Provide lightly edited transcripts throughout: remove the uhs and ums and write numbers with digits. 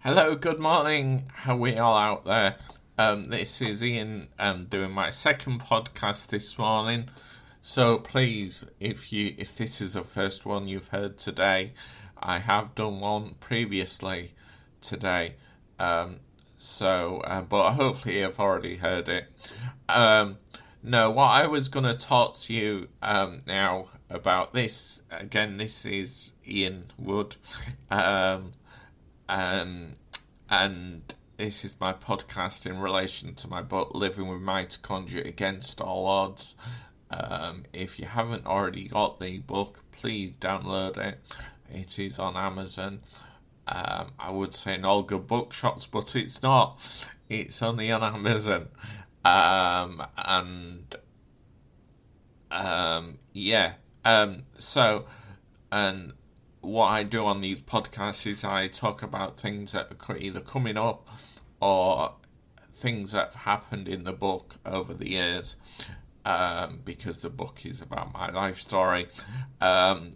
Hello, good morning. How are we all out there? This is Ian doing my second podcast this morning. So please, if this is the first one you've heard today, I have done one previously today. But hopefully you've already heard it. No, what I was going to talk to you now about this again. This is Ian Wood. Um, and this is my podcast in relation to my book Living with Mitochondria Against All Odds. If you haven't already got the book, please download it. It is on Amazon. I would say in all good bookshops, but it's not. It's only on Amazon. And yeah. So, and what I do on these podcasts is I talk about things that are either coming up or things that have happened in the book over the years, because the book is about my life story. And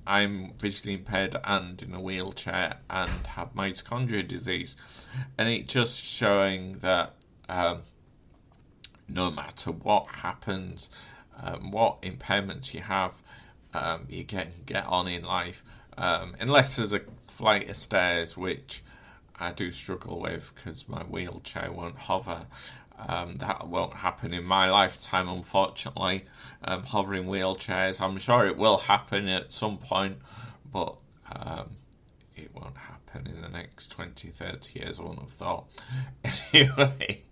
I'm visually impaired and in a wheelchair and have mitochondria disease. And it just showing that no matter what happens, what impairments you have, you can get on in life, unless there's a flight of stairs, which I do struggle with because my wheelchair won't hover. That won't happen in my lifetime, unfortunately. Hovering wheelchairs, I'm sure it will happen at some point, but it won't happen in the next 20, 30 years, I wouldn't have thought. Anyway,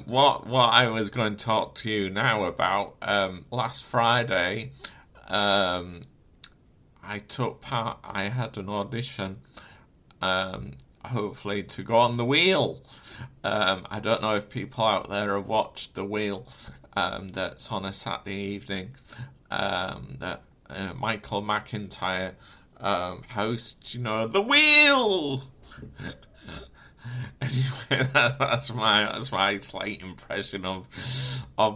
what I was going to talk to you now about, last Friday, I had an audition, hopefully to go on The Wheel. I don't know if people out there have watched The Wheel, that's on a Saturday evening, that Michael McIntyre hosts, The Wheel! Anyway, that's my slight impression of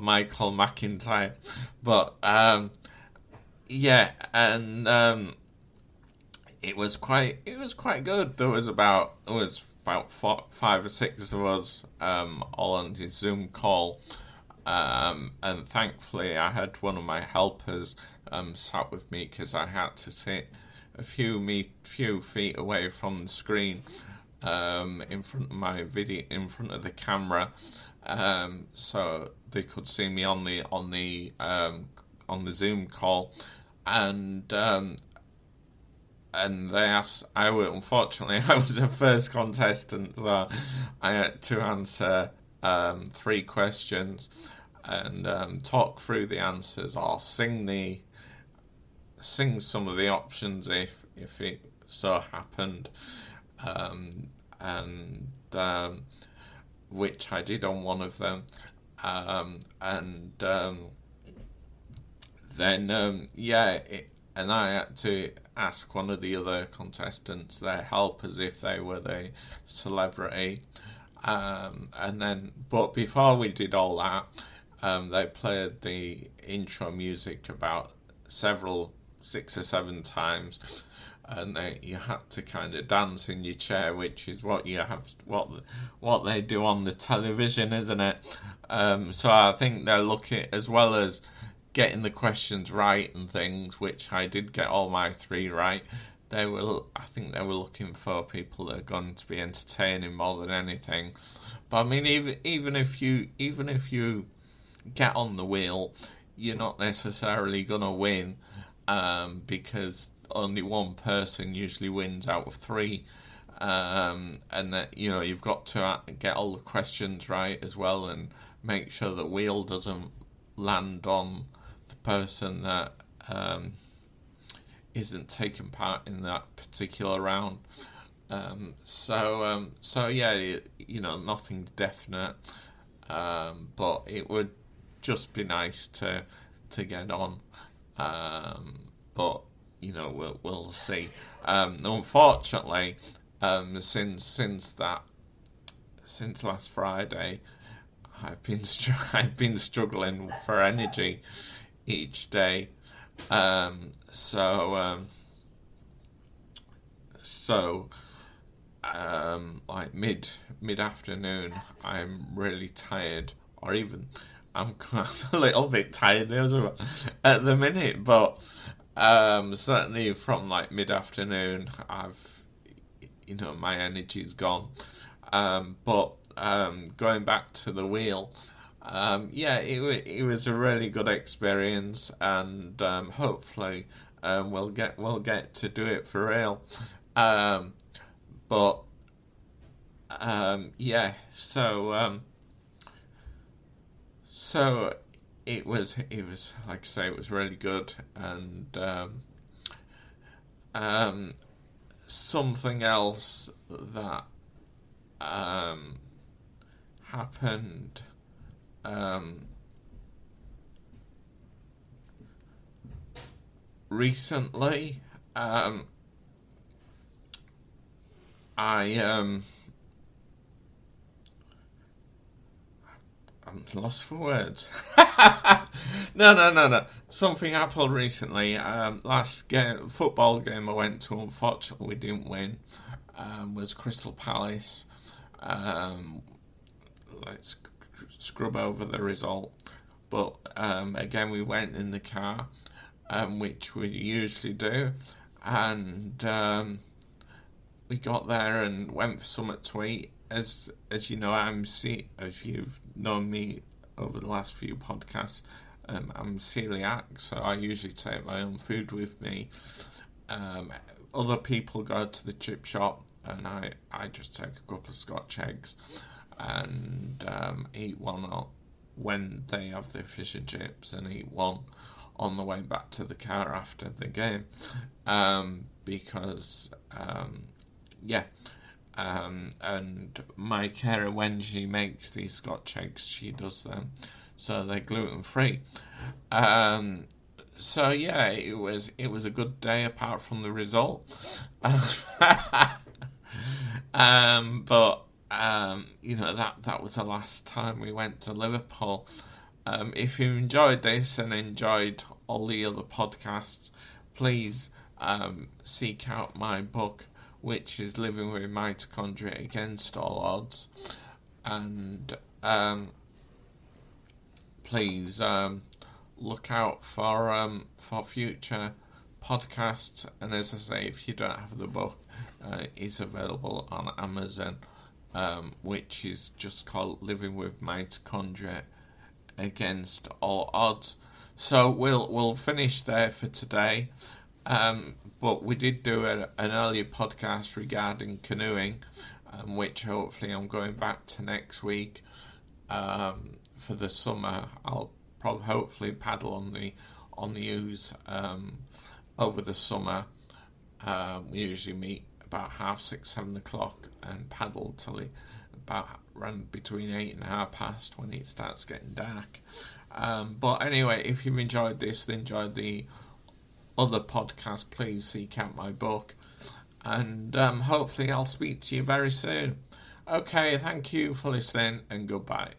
Michael McIntyre. But yeah, and it was quite good. There was about five or six of us all on the Zoom call, and thankfully I had one of my helpers sat with me because I had to sit a few feet away from the screen, in front of my video, in front of the camera, so they could see me on the Zoom call, and they asked. Unfortunately I was the first contestant, so I had to answer three questions and talk through the answers or sing some of the options if it so happened, and which I did on one of them, and then and I had to ask one of the other contestants, their helpers, if they were the celebrity, but before we did all that, they played the intro music about 6 or 7 times, and you had to kind of dance in your chair, which is what they do on the television, isn't it? So I think they're looking, as well as getting the questions right and things, which I did get all my three right. I think they were looking for people that are going to be entertaining more than anything. But I mean, even if you get on the wheel, you're not necessarily gonna win, because only one person usually wins out of three, and that you've got to get all the questions right as well, and make sure the wheel doesn't land on the person that isn't taking part in that particular round. So yeah, nothing's definite, but it would just be nice to get on. But we'll see. Unfortunately, since last Friday, I've been struggling for energy each day. So like mid afternoon, I'm really tired, or even I'm a little bit tired at the minute, but certainly from like mid afternoon, my energy's gone. But going back to the wheel, yeah, it was a really good experience, and hopefully we'll get to do it for real. Um, but yeah, so it was like I say, it was really good, and um, something else that happened recently. I'm lost for words. No. Something happened recently. Last football game I went to, unfortunately we didn't win. Was Crystal Palace. Let's scrub over the result. But again, we went in the car, which we usually do, and we got there and went for something to eat. As you know, as you've known me over the last few podcasts, I'm celiac, so I usually take my own food with me. Other people go to the chip shop, and I just take a couple of Scotch eggs and eat one when they have their fish and chips, and eat one on the way back to the car after the game, because yeah. And my carer, when she makes these Scotch eggs, she does them so they're gluten free. So yeah, it was a good day apart from the result. But that was the last time we went to Liverpool. If you enjoyed this and enjoyed all the other podcasts, please seek out my book, which is Living with Mitochondria Against All Odds, and please look out for future podcasts. And as I say, if you don't have the book, it's available on Amazon, which is just called Living with Mitochondria Against All Odds. So we'll finish there for today. But we did do an earlier podcast regarding canoeing, which hopefully I'm going back to next week. For the summer, I'll hopefully paddle on the Ouse over the summer. We usually meet about 6:30, 7 o'clock and paddle till about around between 8 and past when it starts getting dark. But anyway, if you've enjoyed this and enjoyed the other podcast, please seek out my book, and hopefully I'll speak to you very soon. Okay, thank you for listening, and goodbye.